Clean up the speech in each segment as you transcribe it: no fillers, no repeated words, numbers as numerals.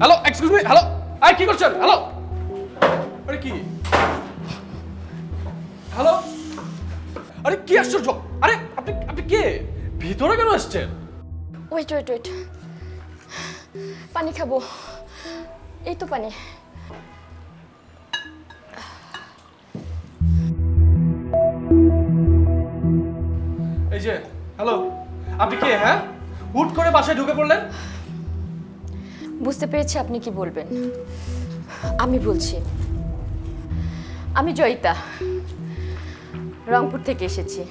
Hello, excuse me, hello, I কি করছেন? Hello, আরে কি, হ্যালো, আরে কি আশ্চর্য, আরে আপনি আপনি কে, ভিতরে কেন আসছেন? ওয়েট ওয়েট ওয়েট, পানি খাবো, এই তো পানি। এই যে, হ্যালো, আপনি কে? হ্যাঁ, হুট করে বাসায় ঢুকে পড়লেন? বুঝতে পেরেছি আপনি কি বলবেন। আমি বলছি, আমি জয়িতা, রংপুর থেকে এসেছি।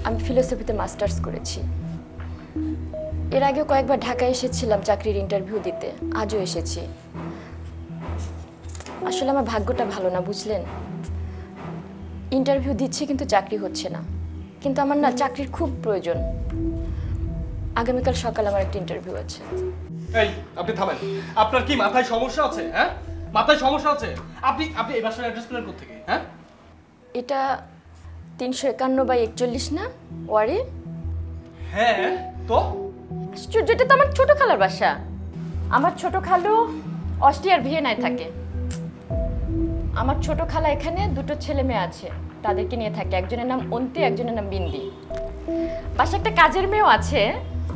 আমি ফিলোসফিতে মাস্টার্স করেছি। এর আগেও কয়েকবার ঢাকায় এসেছিলাম চাকরির ইন্টারভিউ দিতে, আজও এসেছি। আসলে আমার ভাগ্যটা ভালো না, বুঝলেন। ইন্টারভিউ দিচ্ছি কিন্তু চাকরি হচ্ছে না। কিন্তু আমার না চাকরির খুব প্রয়োজন। আগামীকাল সকালে আমার একটা ইন্টারভিউ আছে। এই, আপনি থামেন। আপনার কি মাথায় সমস্যা আছে? হ্যাঁ, মাথায় সমস্যা আছে? আপনি আপনি এই বাসার অ্যাড্রেস পেলেন কোত্থেকে? হ্যাঁ, এটা 351/41 না ওয়ারি? হ্যাঁ, তো আশ্চর্য, এটা তো আমার ছোট খালার বাসা। আমার ছোট খালু অস্ট্রিয়ার ভিয়েনায় থাকে। আমার ছোট খালা এখানে দুটো ছেলে মেয়ে আছে, তাদেরকে নিয়ে থাকে। একজনের নাম অন্তি, একজনের নাম বিন্দি। বাসায় একটা কাজের মেয়েও আছে,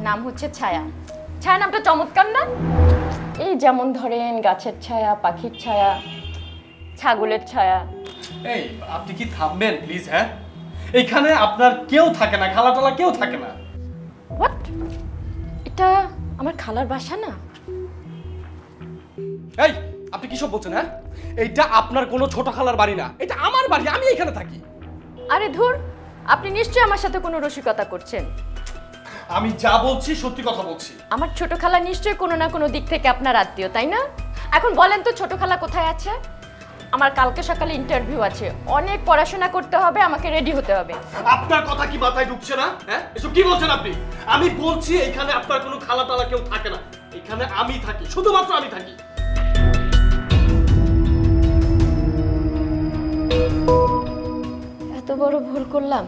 নাম হচ্ছে ছায়া। ছায়া নামটা চমৎকার না? এই যেমন ধরেন গাছের ছায়া, পাখির ছায়া, ছাগলের ছায়া। এই, আপনি কি থামবেন প্লিজ? হ্যাঁ, এখানে আপনার কেউ থাকে না, খালাটালা কেউ থাকে না। হোয়াট? এটা আমার খালার বাসা না? এই, আপনি কি সব বলছেন? হ্যাঁ, এইটা আপনার কোনো ছোট খালার বাড়ি না, এটা আমার বাড়ি, আমি এখানে থাকি। আরে ধুর, আপনি নিশ্চয়ই আমার সাথে কোনো রসিকতা করছেন। আমি যা বলছি সত্যি কথা বলছি। আমার ছোট খালা নিশ্চয়ই কোনো না কোনো দিক থেকে আপনার আত্মীয়, তাই না? এখন বলেন তো ছোট খালা কোথায় আছে? আমার কালকে সকালে ইন্টারভিউ আছে, অনেক পড়াশোনা করতে হবে, আমাকে রেডি হতে হবে। আপনার কথা কি মাথায় ঢুকছে না? হ্যাঁ, এসব কি বলছেন আপনি? আমি বলছি এখানে আপনার কোনো খালা টালা কেউ থাকে না, এখানে আমি থাকি, শুধুমাত্র আমি থাকি। এত বড় ভুল করলাম,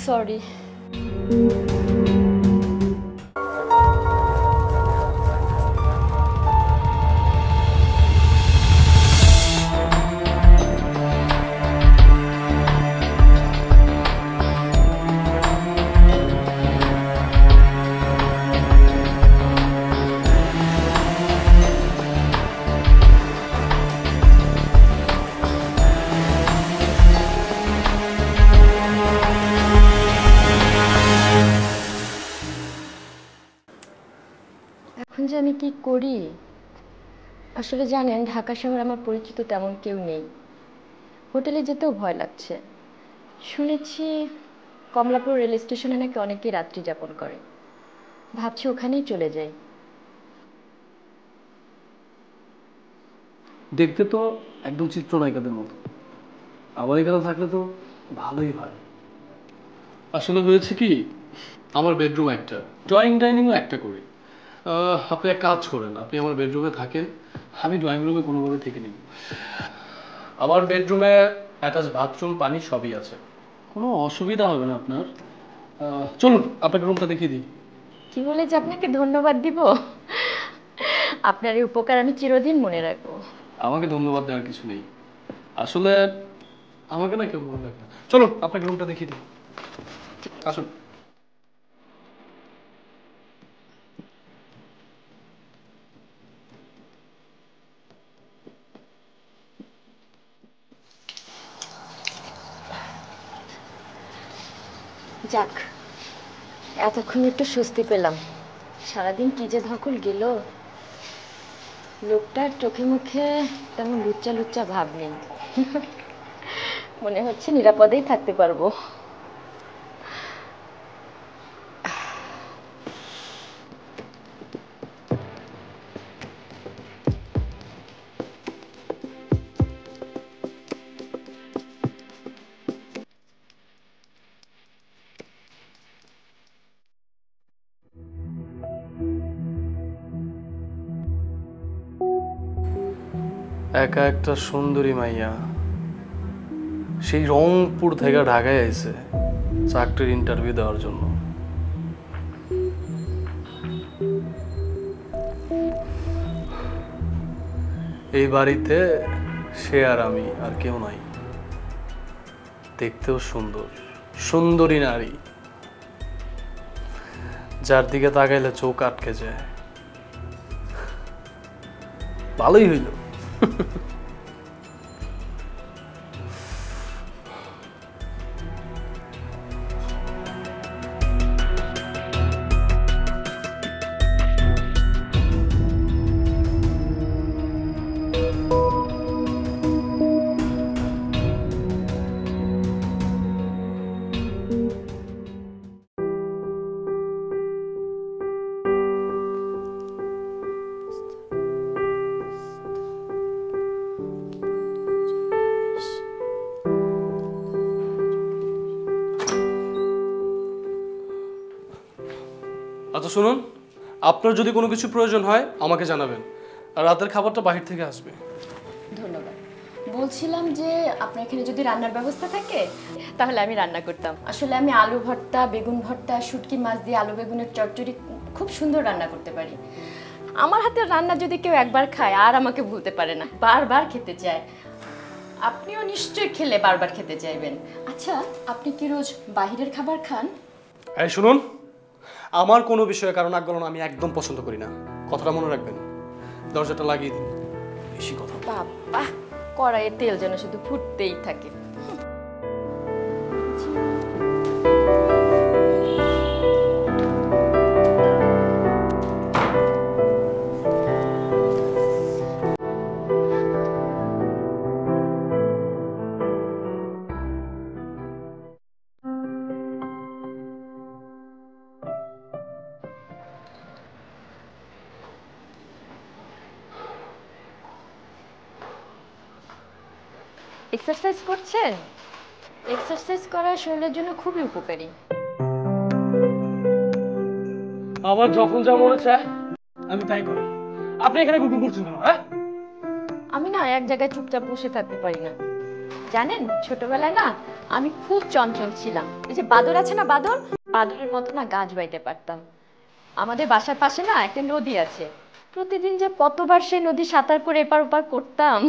সরি। এখন যে আমি কি করি, আসলে জানেন ঢাকা শহরে আমার পরিচিত তেমন কেউ নেই। হোটেলে যেতেও ভয় লাগছে। শুনেছি কমলাপুর রেল স্টেশনে নাকি অনেকেই রাত্রি যাপন করে। ভাবছি ওখানেই চলে যাই। দেখতে তো একদম চিত্রনায়িকাদের মতো। আমার এখানে থাকলে তো ভালোই হয়। আসলে হয়েছে কি, আমার বেডরুম একটা, ড্রয়িং ডাইনিংও একটা করি। আপনি এক কাজ করেন, আপনি আমার বেডরুমে থাকেন, আমি ড্রয়িং রুমে কোনোভাবে থেকে নিব। আমার বেডরুমে অ্যাটাচ বাথরুম, পানি সবই আছে, কোনো অসুবিধা হবে না আপনার। চলুন আপনাকে রুমটা দেখিয়ে দিই। কি বলে যে আপনাকে ধন্যবাদ দিব? আপনার এই উপকার আমি চিরদিন মনে রাখবো। আমাকে ধন্যবাদ দেওয়ার কিছু নেই, আসলে আমাকে না কেউ মনে রাখে না। চলুন আপনাকে রুমটা দেখিয়ে দিই, আসুন। যাক, এতক্ষণ একটু স্বস্তি পেলাম। সারাদিন কি যে ধকল গেল। লোকটার চোখে মুখে তেমন লুচ্চা লুচ্চা ভাব নেই। মনে হচ্ছে নিরাপদেই থাকতে পারবো। একা একটা সুন্দরী মাইয়া সেই রংপুর থেকে ঢাকায় আইছে চাকরির ইন্টারভিউ দেওয়ার জন্য। এই বাড়িতে সে আর আমি, আর কেউ নাই। দেখতেও সুন্দর, সুন্দরী নারী, যার দিকে তাকাইলে চোখ আটকে যায়। ভালোই হইল। আচ্ছা শুনুন, আপনার যদি কোনো কিছু প্রয়োজন হয় আমাকে জানাবেন, আর রাতের খাবারটা বাহির থেকে আসবে। ধন্যবাদ। বলছিলাম যে আপনার এখানে যদি রান্নার ব্যবস্থা থাকে তাহলে আমি রান্না করতাম। আসলে আমি আলু ভর্তা, বেগুন ভর্তা, শুটকি মাছ দিয়ে আলু বেগুনের চচ্চড়ি খুব সুন্দর রান্না করতে পারি। আমার হাতের রান্না যদি কেউ একবার খায় আর আমাকে ভুলতে পারে না, বারবার খেতে চায়। আপনিও নিশ্চয়ই খেলে বারবার খেতে চাইবেন। আচ্ছা, আপনি কি রোজ বাহিরের খাবার খান? এই শুনুন, আমার কোনো বিষয়ে কারণ আগ্রহ আমি একদম পছন্দ করি না, কথাটা মনে রাখবেন। দরজাটা লাগিয়ে দিন, বেশি কথা। বাবা, কড়াইয়ে তেল যেন শুধু ফুটতেই থাকে। এক্সারসাইজ করছেন? এক্সারসাইজ করা শরীরের জন্য খুবই উপকারী। আমার যখন যা মনে চায় আমি তাই করি। আপনি এখানে গুগল করছেন কেন? হ্যাঁ, আমি না এক জায়গায় চুপচাপ বসে থাকতে পারি না। জানেন, ছোটবেলায় না আমি খুব চঞ্চল ছিলাম। এই যে বাদর আছে না, বাদর, বাদরের মতো না গাছ বাইতে পারতাম। আমাদের বাসার পাশে না একটা নদী আছে। প্রতিদিন যে কতবার সেই নদী সাঁতার করে এপার ওপার করতাম।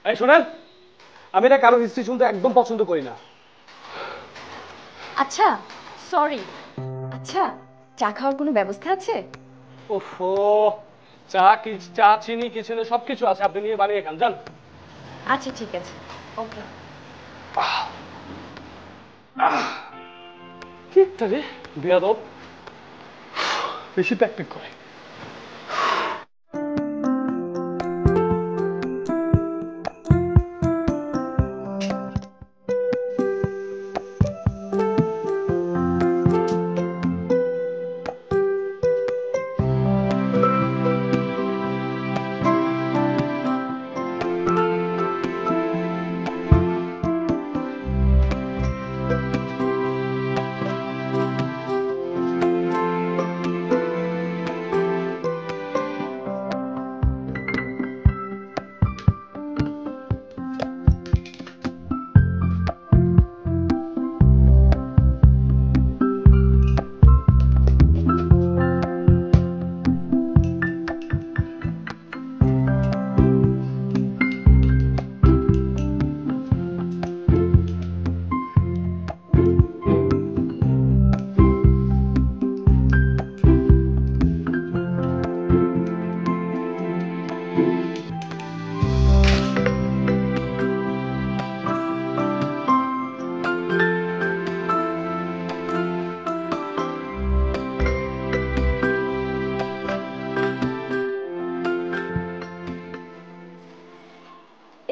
এই শোনেন, আমি এটা কারো হিস্ট্রি শুনতে একদম পছন্দ করি না। আচ্ছা, সরি। আচ্ছা, চা খাওয়ার কোনো ব্যবস্থা আছে? ওফো, চা চিনি কিচেনে সবকিছু আছে, আপনি নিয়ে বানিয়ে খান, যান। আচ্ছা, ঠিক আছে, ওকে। কি একটা রে বেয়াদব, বেশি প্যাক করে।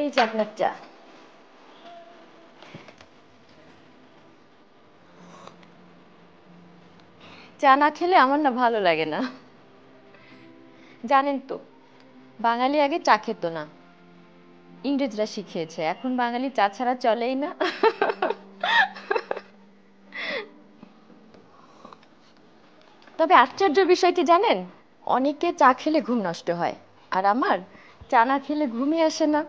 এই যে আপনার চা। চা না খেলে আমার না ভালো লাগে না। জানেন তো, বাঙালি আগে চা খেত না, ইংরেজরা শিখিয়েছে। এখন বাঙালি চা ছাড়া চলেই না। তবে আশ্চর্য বিষয়টি জানেন, অনেকে চা খেলে ঘুম নষ্ট হয়, আর আমার চা না খেলে ঘুমই আসে না।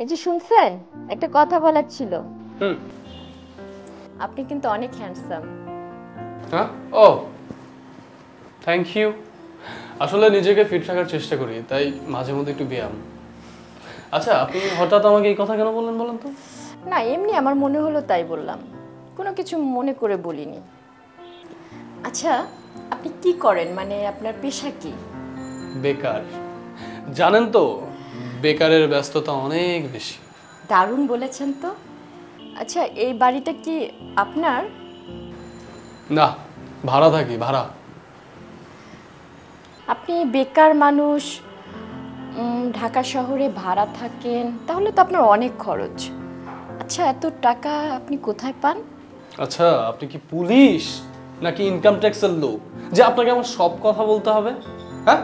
এই যে শুনছেন, একটা কথা বলার ছিল। হুম। আপনি কিন্তু অনেক হ্যান্ডসাম। হ্যাঁ, ও থ্যাংক ইউ। আসলে নিজেকে ফিট রাখার চেষ্টা করি, তাই মাঝে মধ্যে একটু ব্যায়াম। আচ্ছা, আপনি হঠাৎ আমাকে এই কথা কেন বললেন বলেন তো? না, এমনি আমার মনে হলো তাই বললাম, কোনো কিছু মনে করে বলিনি। আচ্ছা, আপনি কি করেন, মানে আপনার পেশা কি? বেকার। জানেন তো, বেকারের ব্যস্ততা অনেক বেশি। দারুণ বলেছেন তো। আচ্ছা, এই বাড়িটা কি আপনার? না, ভাড়া থাকি, ভাড়া। আপনি বেকার মানুষ, ঢাকা শহরে ভাড়া থাকেন, তাহলে তো আপনার অনেক খরচ। আচ্ছা, এত টাকা আপনি কোথায় পান? আচ্ছা, আপনি কি পুলিশ নাকি ইনকাম ট্যাক্সের লোক যে আপনাকে আমার সব কথা বলতে হবে? হ্যাঁ,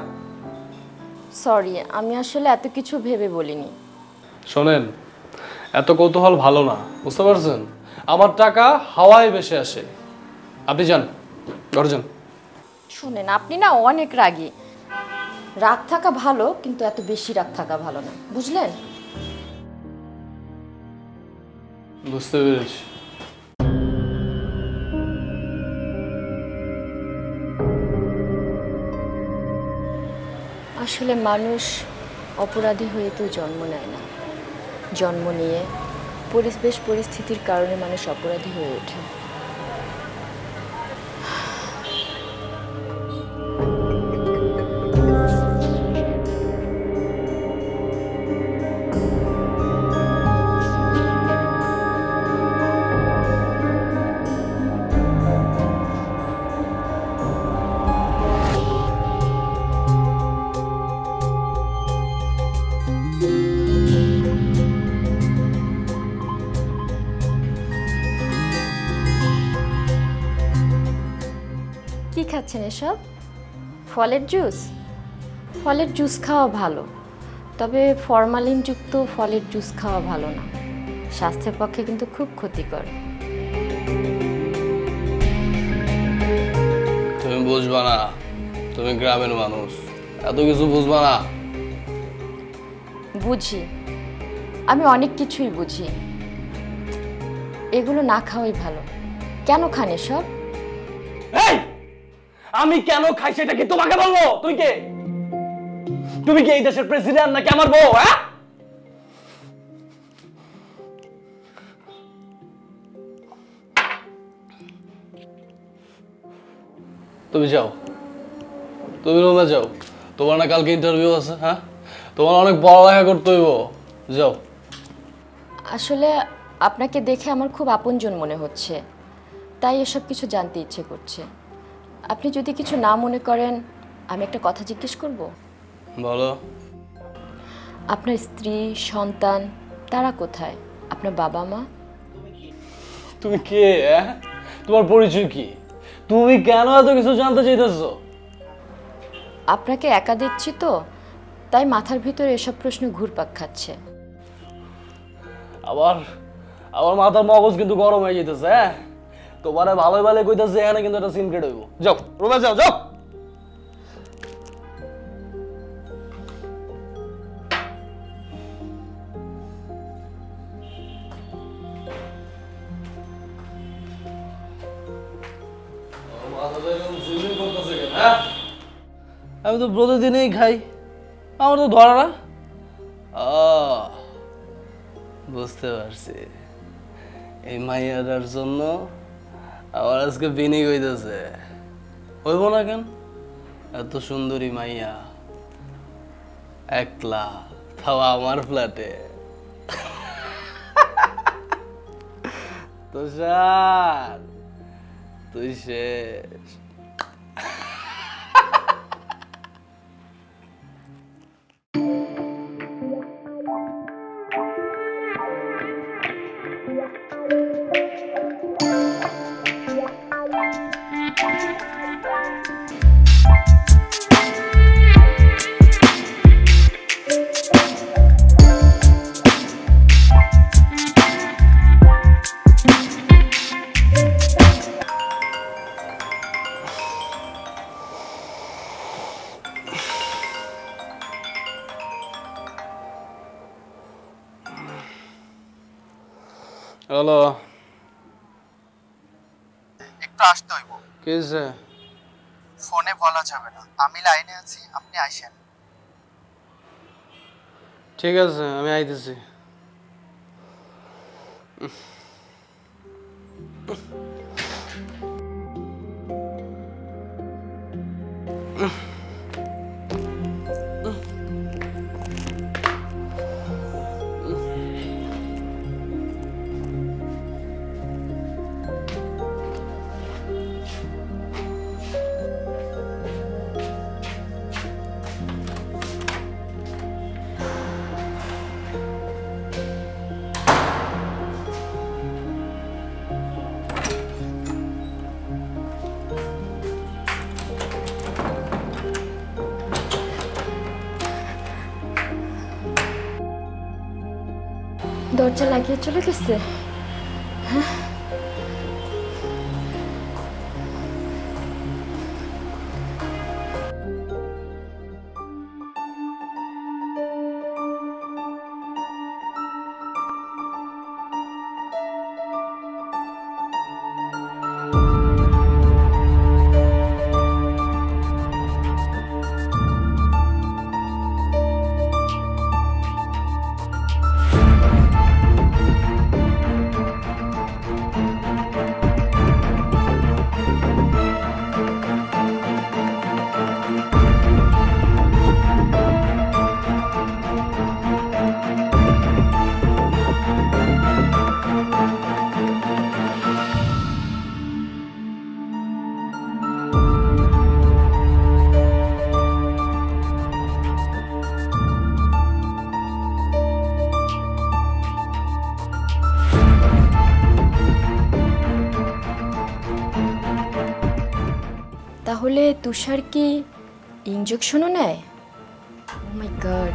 সরি, আমি আসলে এত কিছু ভেবে বলিনি। শোনেন, এত কৌতূহল ভালো না, বুঝতে পারছেন? আমার টাকা হাওয়ায় ভেসে আসে। আপনি যান, ঘরে যান। শুনেন, আপনি না অনেক রাগী। রাগ থাকা ভালো, কিন্তু এত বেশি রাগ থাকা ভালো না, বুঝলেন? বুঝতে পেরেছি। আসলে মানুষ অপরাধী হয়ে কেউ জন্ম নেয় না, জন্ম নিয়ে পরিবেশ পরিস্থিতির কারণে মানুষ অপরাধী হয়ে ওঠে। কি খাচ্ছেন এসব? ফলের জুস? ফলের জুস খাওয়া ভালো, তবে ফরমালিনযুক্ত ফলের জুস খাওয়া ভালো না, স্বাস্থ্যের পক্ষে কিন্তু খুব ক্ষতিকর। তুমি বুঝবা না, তুমি গ্রামের মানুষ, এত কিছু বুঝবা না। বুঝি, আমি অনেক কিছুই বুঝি। এগুলো না খাওয়াই ভালো। কেন খান এসব? এই, আমি কেন খাই সেটা কি তোমাকে বলবো? তুই কে? তুমি কি এই দেশের প্রেসিডেন্ট নাকি আমার বউ? হ্যাঁ, তুমি যাও, তুমি রুমে যাও। তোমার না কালকে ইন্টারভিউ আছে? হ্যাঁ, তোমার অনেক পড়ালেখা করতে হইব, যাও। আসলে আপনাকে দেখে আমার খুব আপনজন মনে হচ্ছে, তাই এসব কিছু জানতে ইচ্ছে করছে। আপনি যদি কিছু না মনে করেন, আমি একটা কথা জিজ্ঞেস করব? বলো। আপনার স্ত্রী, সন্তান, তারা কোথায়? আপনার বাবা মা? তুমি কে? হ্যাঁ, তোমার পরিচয় কি? তুমি কেন এত কিছু জানতে চাইতেছো? আপনাকে একা দেখছি তো, তাই মাথার ভিতরে এসব প্রশ্ন ঘুরপাক খাচ্ছে। আবার আমার মাথার মগজ কিন্তু গরম হয়ে যেতেছে। হ্যাঁ, তোমার ভালোই ভালো কইতাছে, এখানে কিন্তু একটা সিনক্রেট হইব। যাও, রুমে যাও, যাও। আমি তো প্রতিদিনই খাই, আমার তো ধরা না। বুঝতে পারছি, এই মাইয়াটার জন্য আমার আজকে বিনি হইতেছে। হইব না কেন? এত সুন্দরী মাইয়া, একলা, তাও আমার ফ্ল্যাটে। তুষার, তুই শেষ। হ্যালো, একটু আসতে হইব। কি হয়েছে? ফোনে বলা যাবে না, আমি লাইনে আছি, আপনি আইসেন। ঠিক আছে, আমি আইতেছি। দরজা লাগিয়ে চলে গেছে। তাহলে তুষার কি ইনজেকশনও নেয়? ও মাই গড।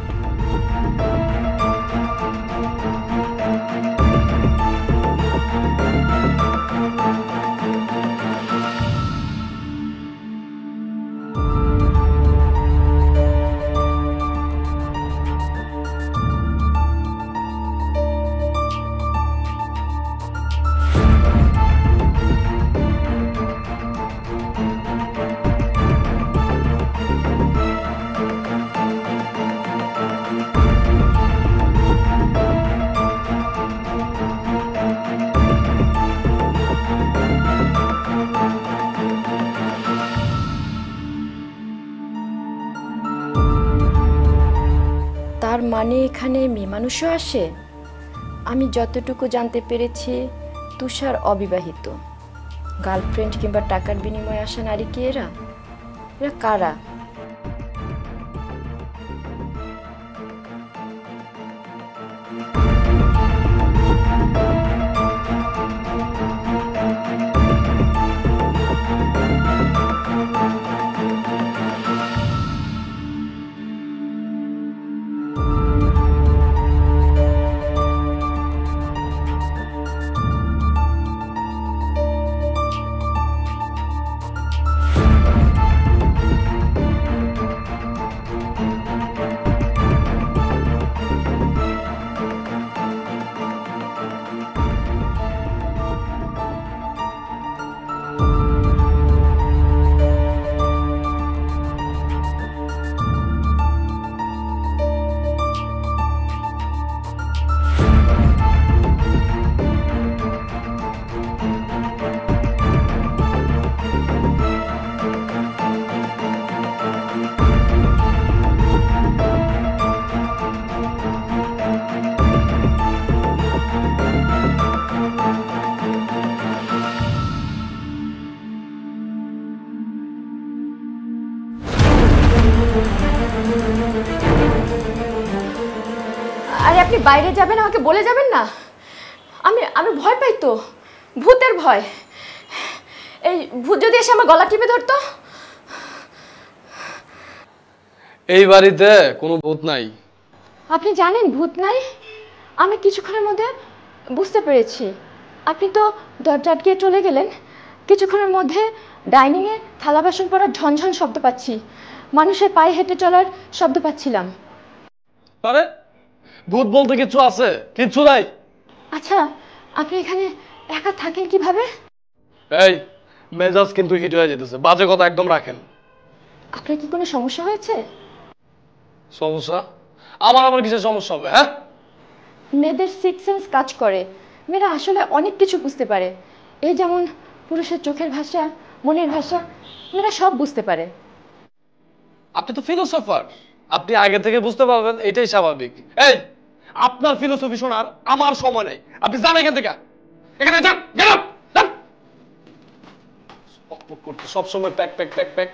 তার মানে এখানে মেয়ে মানুষও আসে? আমি যতটুকু জানতে পেরেছি তুষার অবিবাহিত। গার্লফ্রেন্ড কিংবা টাকার বিনিময়ে আসা নারী কি এরা? এরা কারা? আরে আপনি বাইরে যাবেন, আমাকে বলে যাবেন না? আমি আমি ভয় পাই তো, ভূতের ভয়। এই ভূত যদি এসে আমার গলা টিপে ধরতো? এই বাড়িতে কোনো ভূত নাই। আপনি জানেন ভূত নাই? আমি কিছুক্ষণের মধ্যে বুঝতে পেরেছি। আপনি তো দরজা আটকে চলে গেলেন, কিছুক্ষণের মধ্যে ডাইনিংয়ে থালা বাসন পড়ার ঝনঝন শব্দ পাচ্ছি, মানুষের পায়ে হেঁটে চলার শব্দ পাচ্ছিলাম। আরে ভূত বলতে কিছু আছে? কিচ্ছু নাই। আচ্ছা আপনি এখানে একা থাকেন কিভাবে? এই মেজাজ কিন্তু হিট হয়ে যেতেছে, বাজে কথা একদম রাখেন। আপনার কি কোনো সমস্যা হয়েছে? সমস্যা? আমার কিসের সমস্যা হবে? হ্যাঁ, মেয়েদের সিক্স সেন্স কাজ করে, মেয়েরা আসলে অনেক কিছু বুঝতে পারে। এই যেমন পুরুষের চোখের ভাষা, মনের ভাষা, মেয়েরা সব বুঝতে পারে। আপনি তো ফিলোসফার, আপনি আগে থেকে বুঝতে পারবেন, এটাই স্বাভাবিক। এই আপনার ফিলোসফি শোনার আমার সময় নেই, আপনি যান এখান থেকে, এখানে যান, গেট আপ, যান। সব সময় প্যাক প্যাক প্যাক প্যাক।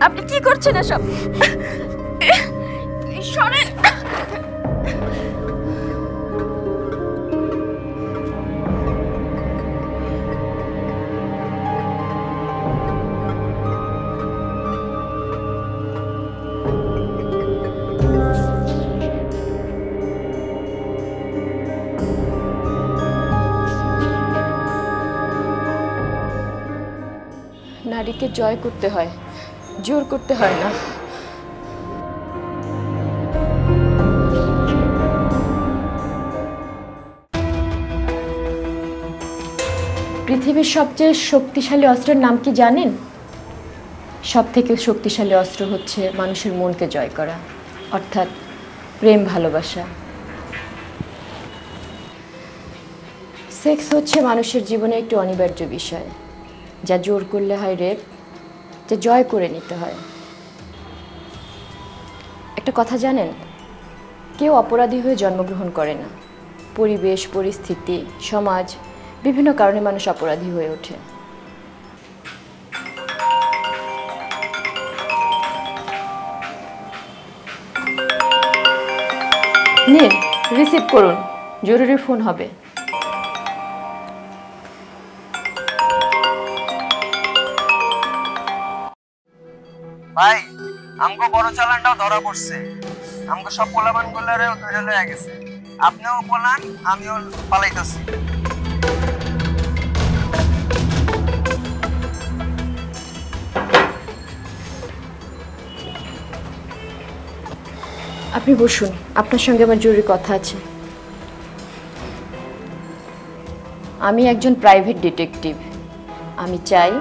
আপনি কি করছেন এসব? সরেন। নারীকে জয় করতে হয়, জোর করতে হয় না। পৃথিবীর সবচেয়ে শক্তিশালী অস্ত্রের নাম কি জানেন? সবথেকে শক্তিশালী অস্ত্র হচ্ছে মানুষের মনকে জয় করা, অর্থাৎ প্রেম ভালোবাসা। সেক্স হচ্ছে মানুষের জীবনে একটি অনিবার্য বিষয়, যা জোর করলে হয় রেপ, যা জয় করে নিতে হয়। একটা কথা জানেন, কেউ অপরাধী হয়ে জন্মগ্রহণ করে না। পরিবেশ, পরিস্থিতি, সমাজ, বিভিন্ন কারণে মানুষ অপরাধী হয়ে ওঠে। নিন, রিসিভ করুন, জরুরি ফোন হবে। ভাই আমগো বড় চালানটাও ধরা পড়ছে, আমগো সব পোলাপান গুলারেও ধরে লয়ে গেছে। আপনিও পোলান, আমিও পালাইতেছি। আপনি বসুন, আপনার সঙ্গে আমার জরুরি কথা আছে। আমি একজন প্রাইভেট ডিটেকটিভ। আমি চাই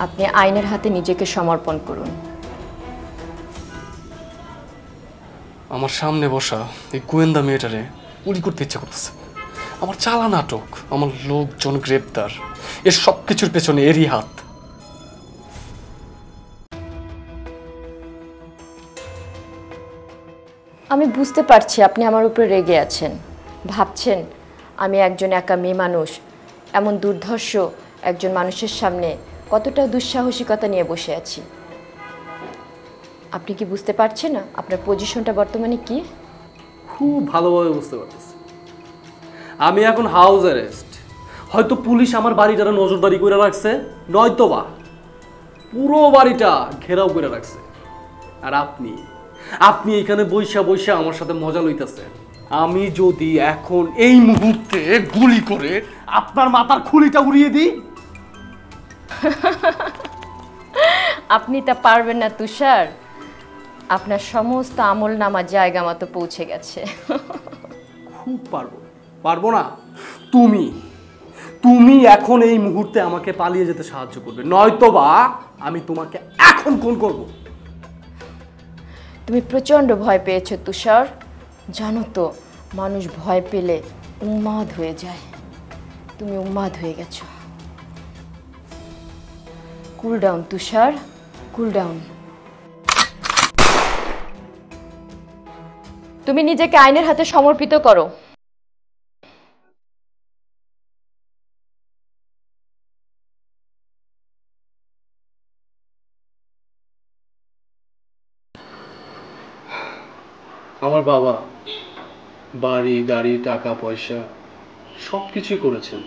আপনি আইনের হাতে নিজেকে সমর্পণ করুন। আমার সামনে বসা এই গোয়েন্দা মেয়েটারে গুলি করতে ইচ্ছা করতেছে। আমার চালা নাটক, আমার লোকজন গ্রেপ্তার, এর সব কিছুর পেছনে এরই হাত। আমি বুঝতে পারছি আপনি আমার উপরে রেগে আছেন, ভাবছেন আমি একজন একা মেয়ে মানুষ এমন দুর্ধর্ষ একজন মানুষের সামনে কতটা দুঃসাহসিকতা নিয়ে বসে আছি। আপনি কি বুঝতে পারছেন না আপনার পজিশনটা বর্তমানে কি? খুব ভালোভাবে বুঝতে পারতেছি। আমি এখন হাউস অ্যারেস্ট। হয়তো পুলিশ আমার বাড়িটারে নজরদারি করে রাখছে, নয়তো বা পুরো বাড়িটা ঘেরাও করে রাখছে। আর আপনি আপনি এখানে বইসা বইসা আমার সাথে মজা লইতেছেন। আমি যদি এখন এই মুহূর্তে গুলি করে আপনার মাথার খুলিটা উড়িয়ে দিই, আপনি তা পারবেন না তুষার। আপনার সমস্ত আমল নামা জায়গা মতো পৌঁছে গেছে। খুব পারবো। পারবো না? তুমি তুমি এখন এই মুহূর্তে আমাকে পালিয়ে যেতে সাহায্য করবে, নয়তোবা আমি তোমাকে এখন খুন করব। তুমি প্রচণ্ড ভয় পেয়েছো তুষার। জানো তো, মানুষ ভয় পেলে উন্মাদ হয়ে যায়। তুমি উন্মাদ হয়ে গেছো। কুল ডাউন তুষার, কুল ডাউন। তুমি নিজেকে আইনের হাতে সমর্পিত করো। আমার বাবা বাড়ি গাড়ি টাকা পয়সা সব কিছুই করেছেন,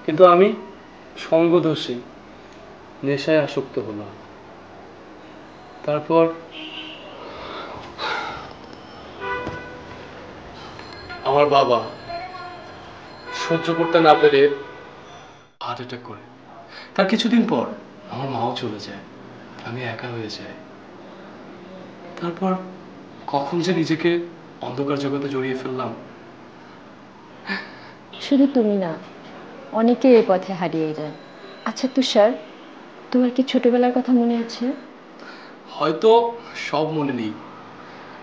কিন্তু আমি সঙ্গদোষে নেশায় আসক্ত হলাম। তারপর আমার বাবা সহ্য করতে না পেরে হার্ট অ্যাটাক করে। তার কিছুদিন পর আমার মাও চলে যায়, আমি একা হয়ে যাই। তারপর কখন যে নিজেকে অন্ধকার জগতে জড়িয়ে ফেললাম। শুধু তুমি না, অনেকে এই পথে হারিয়ে যায়। আচ্ছা তুষার, তোমার কি ছোটবেলার কথা মনে আছে? হয়তো সব মনে নেই,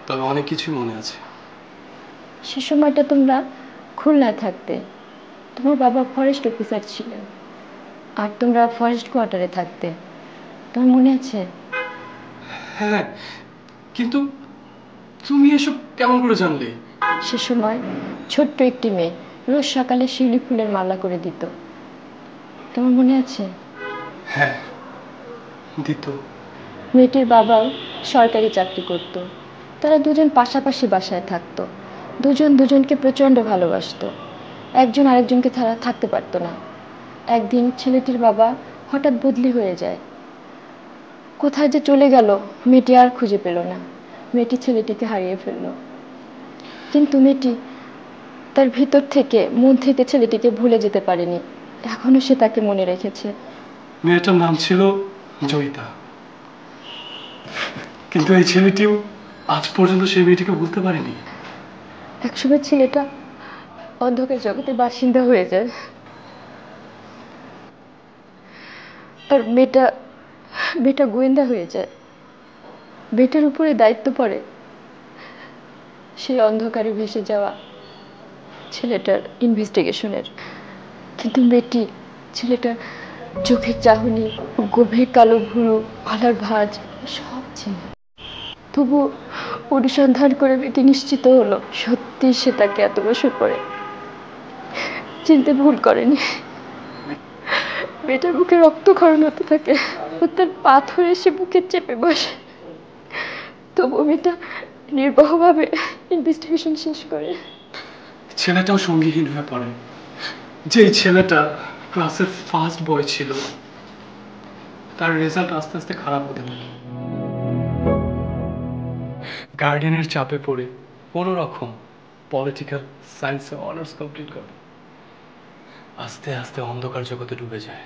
তবে অনেক কিছুই মনে আছে। সে সময়টা তোমরা খুলনায় থাকতে। তোমার বাবা ফরেস্ট অফিসার ছিলেন, আর তোমরা ফরেস্ট কোয়ার্টারে থাকতে। তোমার মনে আছে? হ্যাঁ, কিন্তু তুমি এসব কেমন করে জানলে? সে সময় ছোট্ট একটি মেয়ে রোজ সকালে শিউলি ফুলের মালা করে দিত। তোমার মনে আছে? হ্যাঁ, দিত। মেয়েটির বাবাও সরকারি চাকরি করত। তারা দুজন পাশাপাশি বাসায় থাকতো। দুজন দুজনকে প্রচণ্ড ভালোবাসতো। একজন আরেকজনকে ছাড়া থাকতে পারতো না। একদিন ছেলেটির বাবা হঠাৎ বদলি হয়ে যায়। কোথায় যে চলে গেল মেয়েটি আর খুঁজে পেল না। মেয়েটি ছেলেটিকে হারিয়ে ফেলল। কিন্তু মেয়েটি তার ভিতর থেকে, মন থেকে ছেলেটিকে ভুলে যেতে পারেনি। এখনো সে তাকে মনে রেখেছে। মেয়েটার নাম ছিল জয়িতা, কিন্তু এই ছেলেটিও আজ পর্যন্ত সেই মেয়েটিকে ভুলতে পারেনি। একসময় ছেলেটা অন্ধকার জগতের বাসিন্দা হয়ে যায়, আর মেয়েটা মেয়েটা গোয়েন্দা হয়ে যায়। মেয়েটার উপরে দায়িত্ব পড়ে সেই অন্ধকারে ভেসে যাওয়া ছেলেটার ইনভেস্টিগেশনের। কিন্তু মেয়েটি ছেলেটার চোখের চাহনি, গভীর কালো ভুরু, গলার ভাঁজ সব ছিল। তবু অনুসন্ধান করে মেয়েটি নিশ্চিত হলো সত্যি সে তাকে এত বছর পরে চিনতে ভুল করেনি। মেয়েটার বুকে রক্তক্ষরণ হতে থাকে, তার পাথর এসে বুকে চেপে বসে। তবু মেয়েটা নির্বাহভাবে ইনভেস্টিগেশন শেষ করে। ছেলেটাও সঙ্গীহীন হয়ে পড়ে। যে ছেলেটা ক্লাসের ফার্স্ট বয় ছিল, তার রেজাল্ট আস্তে আস্তে খারাপ হতে থাকে। গার্ডিয়ানের চাপে পড়ে কোনো রকম পলিটিক্যাল সায়েন্সে অনার্স কমপ্লিট করে আস্তে আস্তে অন্ধকার জগতে ডুবে যায়।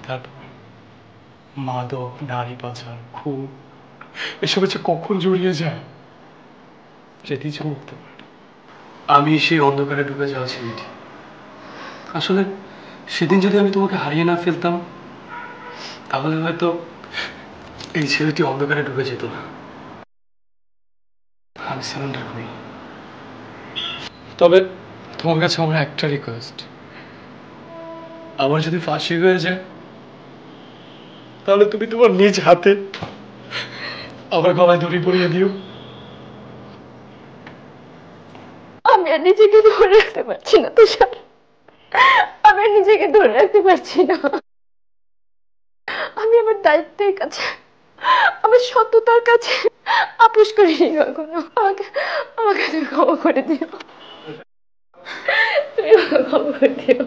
তারপর মাদক, নারী পাচার, খুন এসব হচ্ছে কখন জড়িয়ে যায় সেটি বুঝতে পারে। আমি সেই অন্ধকারে ডুবে যাওয়া ছেলেটি। আসলে সেদিন যদি আমি তোমাকে হারিয়ে না ফেলতাম, তাহলে হয়তো এই ছেলেটি অন্ধকারে ডুবে যেত না। আমি সারেন্ডার করি। তবে তোমার কাছে আমার একটা রিকোয়েস্ট, আমার যদি ফাঁসি হয়ে যায়, তাহলে তুমি তোমার নিজ হাতে আমার গলায় দড়ি পরিয়ে দিও। আমি আর নিজেকে ধরে রাখতে পারছি না তুষার, আমি আর নিজেকে ধরে রাখতে পারছি না। আমি আমার দায়িত্বের কাছে, আমার সততার কাছে আপোষ করিনি কখনো। আমাকে আমাকে তুমি ক্ষমা করে দিও, তুমি আমাকে ক্ষমা করে দিও।